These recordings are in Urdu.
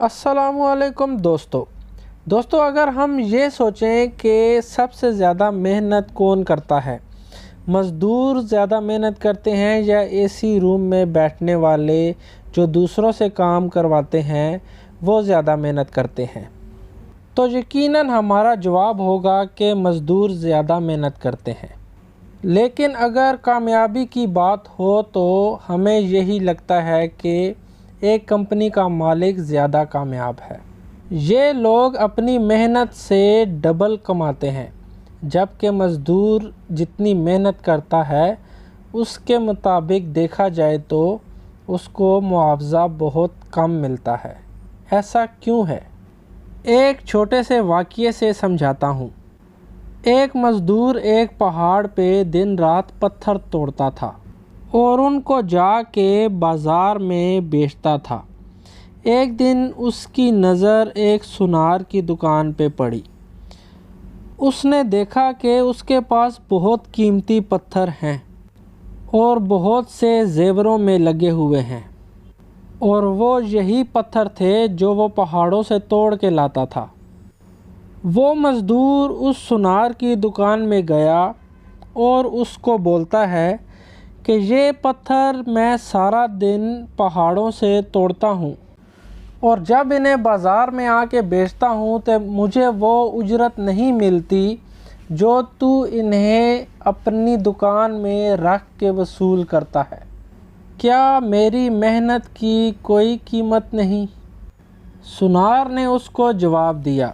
السلام علیکم دوستو اگر ہم یہ سوچیں کہ سب سے زیادہ محنت کون کرتا ہے، مزدور زیادہ محنت کرتے ہیں یا اے سی روم میں بیٹھنے والے جو دوسروں سے کام کرواتے ہیں وہ زیادہ محنت کرتے ہیں، تو یقیناً ہمارا جواب ہوگا کہ مزدور زیادہ محنت کرتے ہیں۔ لیکن اگر کامیابی کی بات ہو تو ہمیں یہی لگتا ہے کہ ایک کمپنی کا مالک زیادہ کامیاب ہے۔ یہ لوگ اپنی محنت سے ڈبل کماتے ہیں، جبکہ مزدور جتنی محنت کرتا ہے اس کے مطابق دیکھا جائے تو اس کو معاوضہ بہت کم ملتا ہے۔ ایسا کیوں ہے؟ ایک چھوٹے سے واقعے سے سمجھاتا ہوں۔ ایک مزدور ایک پہاڑ پہ دن رات پتھر توڑتا تھا اور ان کو جا کے بازار میں بیچتا تھا۔ ایک دن اس کی نظر ایک سونار کی دکان پہ پڑی۔ اس نے دیکھا کہ اس کے پاس بہت قیمتی پتھر ہیں اور بہت سے زیوروں میں لگے ہوئے ہیں، اور وہ یہی پتھر تھے جو وہ پہاڑوں سے توڑ کے لاتا تھا۔ وہ مزدور اس سونار کی دکان میں گیا اور اس کو بولتا ہے کہ یہ پتھر میں سارا دن پہاڑوں سے توڑتا ہوں اور جب انہیں بازار میں آ کے بیچتا ہوں تو مجھے وہ اجرت نہیں ملتی جو تو انہیں اپنی دکان میں رکھ کے وصول کرتا ہے۔ کیا میری محنت کی کوئی قیمت نہیں؟ سونار نے اس کو جواب دیا۔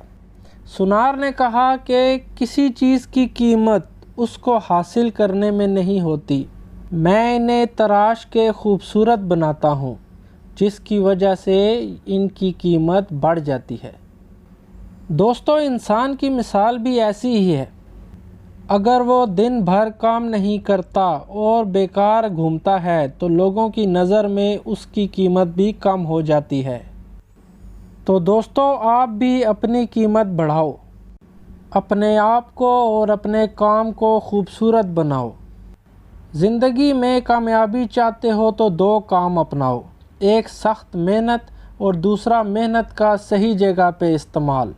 سونار نے کہا کہ کسی چیز کی قیمت اس کو حاصل کرنے میں نہیں ہوتی، میں انہیں تراش کے خوبصورت بناتا ہوں، جس کی وجہ سے ان کی قیمت بڑھ جاتی ہے۔ دوستو، انسان کی مثال بھی ایسی ہی ہے۔ اگر وہ دن بھر کام نہیں کرتا اور بیکار گھومتا ہے تو لوگوں کی نظر میں اس کی قیمت بھی کم ہو جاتی ہے۔ تو دوستو، آپ بھی اپنی قیمت بڑھاؤ، اپنے آپ کو اور اپنے کام کو خوبصورت بناؤ۔ زندگی میں کامیابی چاہتے ہو تو دو کام اپناؤ، ایک سخت محنت اور دوسرا محنت کا صحیح جگہ پہ استعمال۔